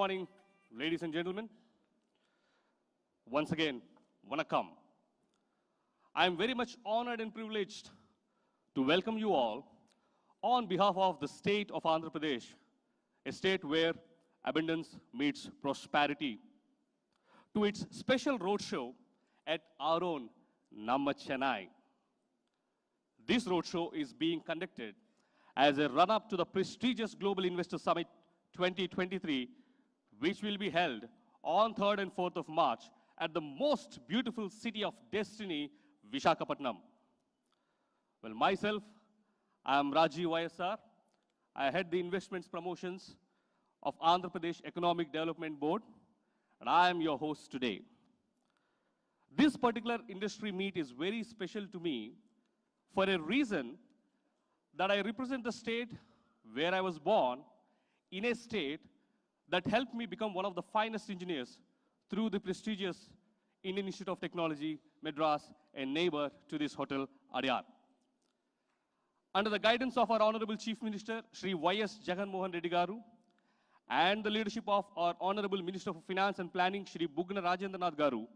Morning, ladies and gentlemen. Once again, Vanakkam. I am very much honored and privileged to welcome you all on behalf of the state of Andhra Pradesh, a state where abundance meets prosperity, to its special roadshow at our own Namma Chennai. This roadshow is being conducted as a run-up to the prestigious Global Investor Summit 2023, which will be held on 3rd and 4th of March at the most beautiful city of destiny, Visakhapatnam. Well, myself, I am Rajiv YSR. I head the investments promotions of Andhra Pradesh Economic Development Board, and I am your host today. This particular industry meet is very special to me for a reason that I represent the state where I was born, in a state that helped me become one of the finest engineers through the prestigious Indian Institute of Technology, Madras, a neighbor to this hotel, Adyar. Under the guidance of our Honorable Chief Minister, Shri Y.S. Jagan Mohan Reddy Garu, and the leadership of our Honorable Minister for Finance and Planning, Shri Bugna Rajendranath Garu,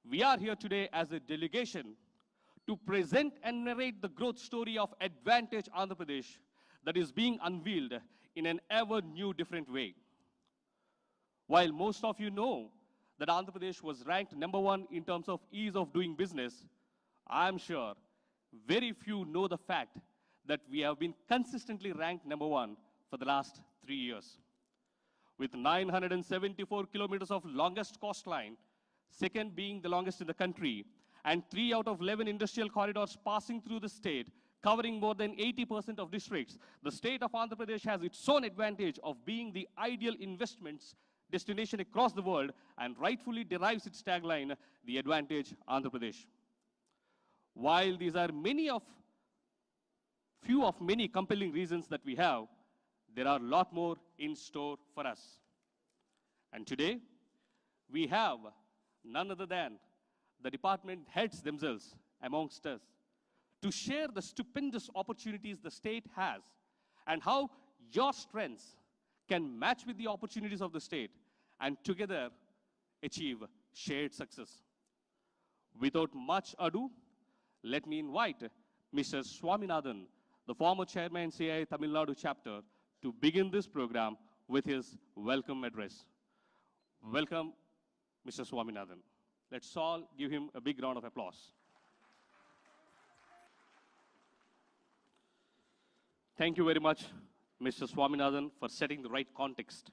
we are here today as a delegation to present and narrate the growth story of Advantage Andhra Pradesh that is being unveiled in an ever new different way. While most of you know that Andhra Pradesh was ranked #1 in terms of ease of doing business, I am sure very few know the fact that we have been consistently ranked #1 for the last 3 years. With 974 kilometers of longest coastline, second being the longest in the country, and 3 out of 11 industrial corridors passing through the state, covering more than 80% of districts, the state of Andhra Pradesh has its own advantage of being the ideal investments destination across the world and rightfully derives its tagline, the Advantage Andhra Pradesh. While these are few of many compelling reasons that we have, there are a lot more in store for us. And today, we have none other than the department heads themselves amongst us to share the stupendous opportunities the state has and how your strengths can match with the opportunities of the state and together achieve shared success. Without much ado, let me invite Mr. Swaminathan, the former chairman CII Tamil Nadu chapter, to begin this program with his welcome address. Welcome, Mr. Swaminathan. Let's all give him a big round of applause. Thank you very much, Mr. Swaminathan, for setting the right context.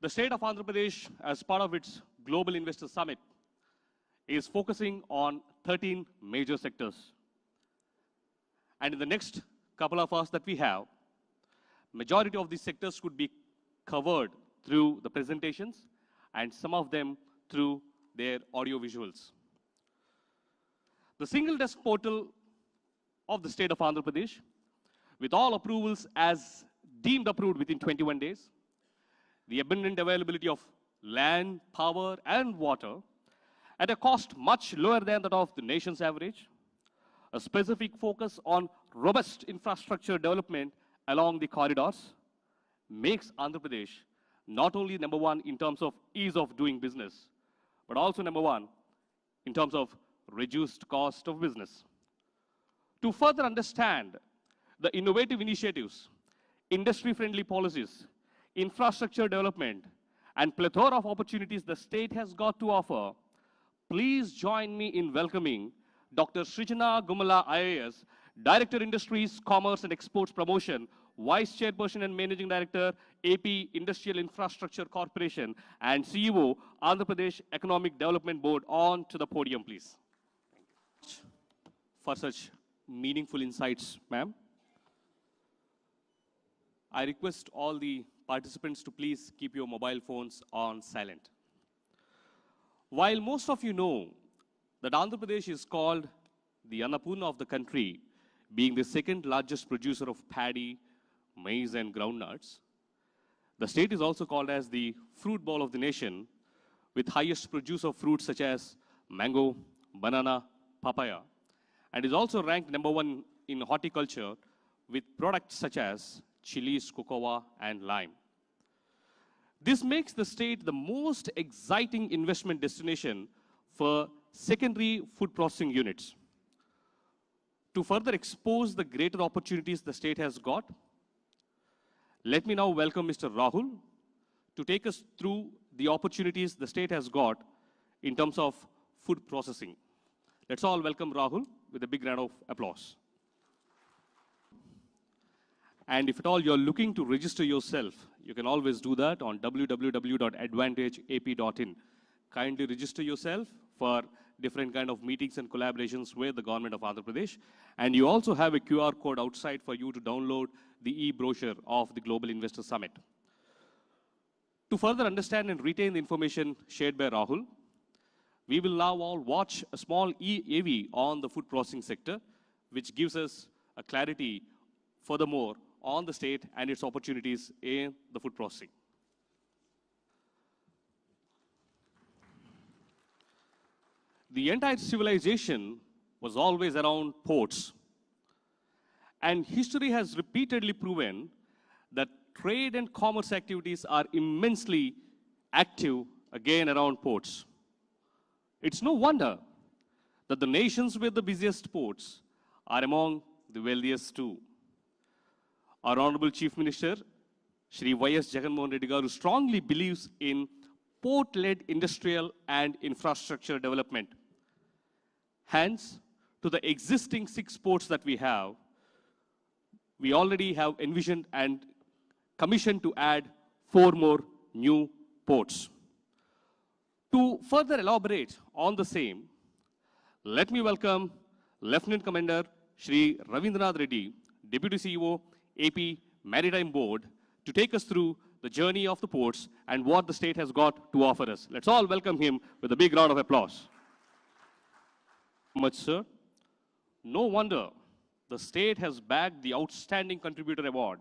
The state of Andhra Pradesh, as part of its Global Investor Summit, is focusing on 13 major sectors. And in the next couple of hours that we have, majority of these sectors could be covered through the presentations and some of them through their audio visuals. The single desk portal of the state of Andhra Pradesh, with all approvals as deemed approved within 21 days, the abundant availability of land, power, and water at a cost much lower than that of the nation's average, a specific focus on robust infrastructure development along the corridors, makes Andhra Pradesh not only #1 in terms of ease of doing business, but also #1 in terms of reduced cost of business. To further understand the innovative initiatives, industry-friendly policies, infrastructure development, and plethora of opportunities the state has got to offer, please join me in welcoming Dr. Srijana Gumala IAS, Director Industries, Commerce and Exports Promotion, Vice Chairperson and Managing Director, AP Industrial Infrastructure Corporation, and CEO, Andhra Pradesh Economic Development Board, on to the podium, please. Thank you for such meaningful insights, ma'am. I request all the participants to please keep your mobile phones on silent. While most of you know that Andhra Pradesh is called the Annapurna of the country, being the second largest producer of paddy, maize, and groundnuts, the state is also called as the fruit bowl of the nation, with highest produce of fruits such as mango, banana, papaya, and is also ranked #1 in horticulture with products such as chilies, cocoa, and lime. This makes the state the most exciting investment destination for secondary food processing units. To further expose the greater opportunities the state has got, let me now welcome Mr. Rahul to take us through the opportunities the state has got in terms of food processing. Let's all welcome Rahul with a big round of applause. And if at all you're looking to register yourself, you can always do that on www.advantageap.in. Kindly register yourself for different kind of meetings and collaborations with the government of Andhra Pradesh. And you also have a QR code outside for you to download the e-brochure of the Global Investor Summit. To further understand and retain the information shared by Rahul, we will now all watch a small AV on the food processing sector, which gives us a clarity furthermore on the state and its opportunities in the food processing. The entire civilization was always around ports. And history has repeatedly proven that trade and commerce activities are immensely active again around ports. It's no wonder that the nations with the busiest ports are among the wealthiest too. Our Honorable Chief Minister, Shri Y.S. Jagannath Reddy Garu, strongly believes in port-led industrial and infrastructure development. Hence, to the existing 6 ports that we have, we already have envisioned and commissioned to add 4 more new ports. To further elaborate on the same, let me welcome Lieutenant Commander Shri Ravindranath Reddy, Deputy CEO, AP Maritime Board, to take us through the journey of the ports and what the state has got to offer us. Let's all welcome him with a big round of applause. Much, sir. No wonder the state has bagged the Outstanding Contributor Award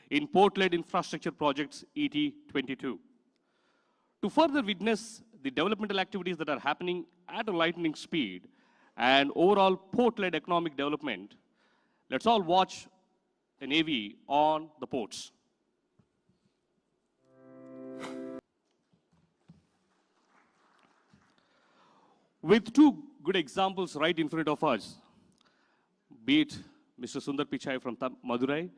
in Port-led Infrastructure Projects ET22. To further witness the developmental activities that are happening at a lightning speed and overall port-led economic development, let's all watch an AV on the ports. With 2 good examples right in front of us, be it Mr. Sundar Pichai from Madurai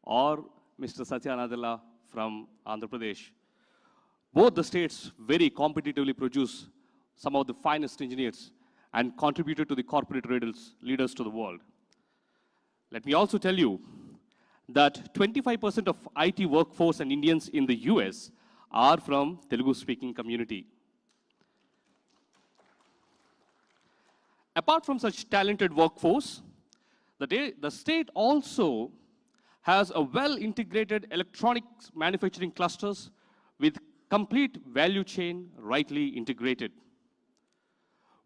or Mr. Satya Nadella from Andhra Pradesh. Both the states very competitively produce some of the finest engineers and contributed to the corporate leaders to the world. Let me also tell you that 25% of IT workforce and Indians in the US are from Telugu-speaking community. Apart from such talented workforce, the state also has a well-integrated electronics manufacturing clusters with complete value chain rightly integrated.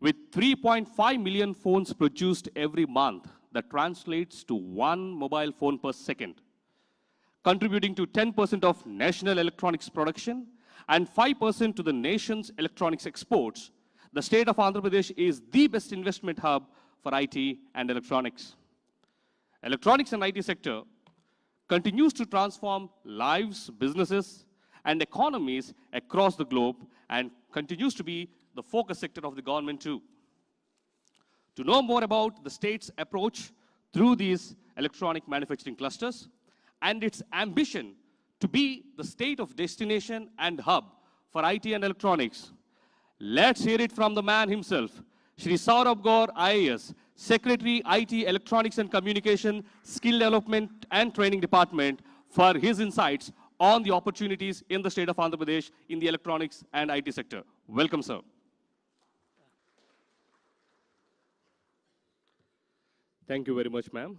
With 3.5 million phones produced every month, that translates to 1 mobile phone per second, contributing to 10% of national electronics production and 5% to the nation's electronics exports. The state of Andhra Pradesh is the best investment hub for IT and electronics. Electronics and IT sector continues to transform lives, businesses, and economies across the globe and continues to be the focus sector of the government too. To know more about the state's approach through these electronic manufacturing clusters and its ambition to be the state of destination and hub for IT and electronics, let's hear it from the man himself, Shri Saurabh Gaur, IAS, Secretary, IT, Electronics and Communication, Skill Development and Training Department, for his insights on the opportunities in the state of Andhra Pradesh in the electronics and IT sector. Welcome, sir. Thank you very much, ma'am.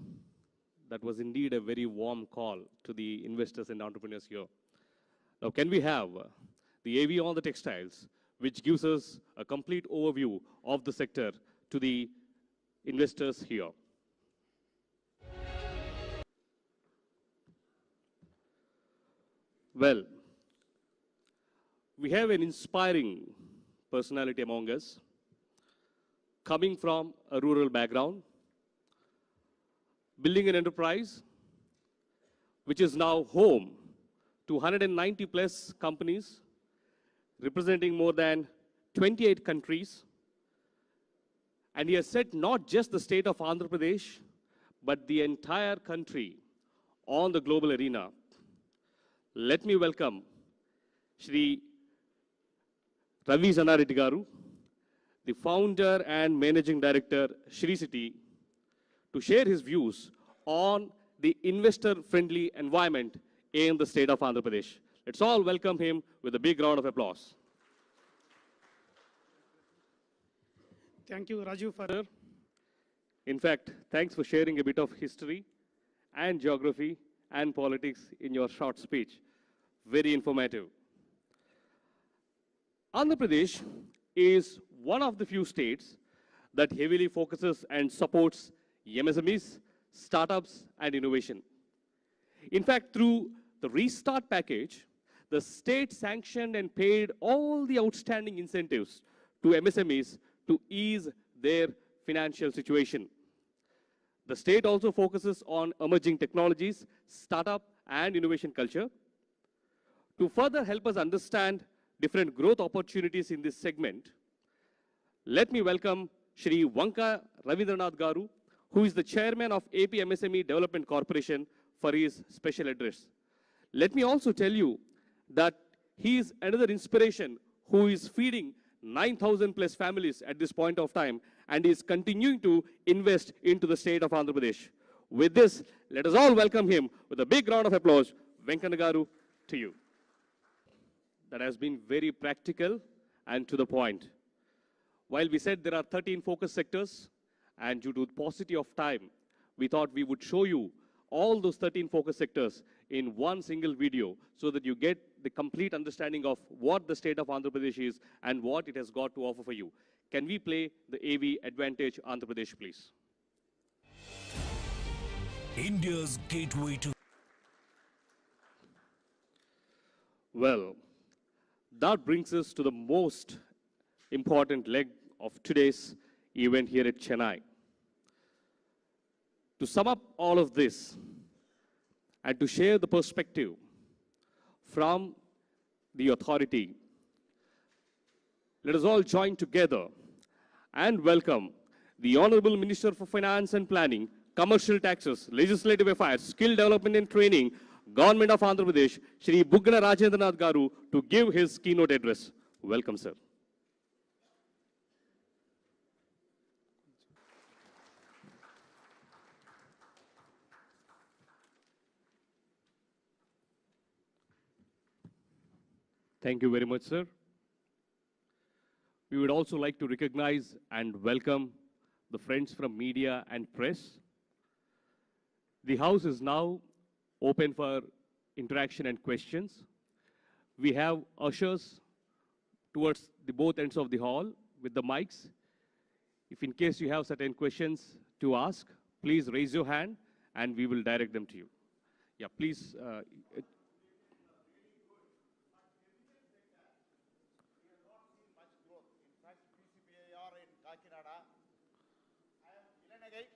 That was indeed a very warm call to the investors and entrepreneurs here. Now, can we have the AV on the textiles, which gives us a complete overview of the sector to the investors here. Well, we have an inspiring personality among us, coming from a rural background, building an enterprise which is now home to 190 plus companies representing more than 28 countries. And he has set not just the state of Andhra Pradesh, but the entire country on the global arena. Let me welcome Shri Ravi Zannareddy Garu, the founder and managing director, Shri City, to share his views on the investor-friendly environment in the state of Andhra Pradesh. Let's all welcome him with a big round of applause. Thank you, Raju, for... In fact, thanks for sharing a bit of history and geography and politics in your short speech. Very informative. Andhra Pradesh is one of the few states that heavily focuses and supports MSMEs, startups, and innovation. In fact, through the Restart package, the state sanctioned and paid all the outstanding incentives to MSMEs to ease their financial situation. The state also focuses on emerging technologies, startup, and innovation culture. To further help us understand different growth opportunities in this segment, let me welcome Shri Vanka Ravindranath Garu, who is the chairman of AP MSME Development Corporation, for his special address. Let me also tell you that he is another inspiration who is feeding 9,000 plus families at this point of time and is continuing to invest into the state of Andhra Pradesh. With this, let us all welcome him with a big round of applause. Venkana Garu, to you. That has been very practical and to the point. While we said there are 13 focus sectors, and due to the paucity of time, we thought we would show you all those 13 focus sectors in one single video so that you get the complete understanding of what the state of Andhra Pradesh is and what it has got to offer for you. Can we play the AV Advantage Andhra Pradesh, please? India's gateway to... Well, that brings us to the most important leg of today's event here at Chennai. To sum up all of this and to share the perspective from the authority, let us all join together and welcome the Honorable Minister for Finance and Planning, Commercial Taxes, Legislative Affairs, Skill Development and Training, Government of Andhra Pradesh, Shri Buggana Rajendranath Garu, to give his keynote address. Welcome, sir. Thank you very much, sir. We would also like to recognize and welcome the friends from media and press. The house is now open for interaction and questions. We have ushers towards the both ends of the hall with the mics. If in case you have certain questions to ask, please raise your hand and we will direct them to you. Yeah, please.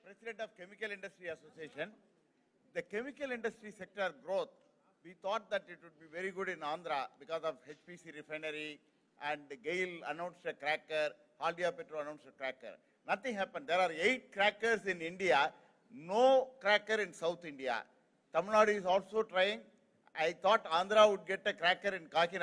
President of Chemical Industry Association. The chemical industry sector growth, we thought that it would be very good in Andhra because of HPC refinery and GAIL announced a cracker, Haldia Petro announced a cracker. Nothing happened. There are 8 crackers in India, no cracker in South India. Tamil Nadu is also trying. I thought Andhra would get a cracker in Kakinada.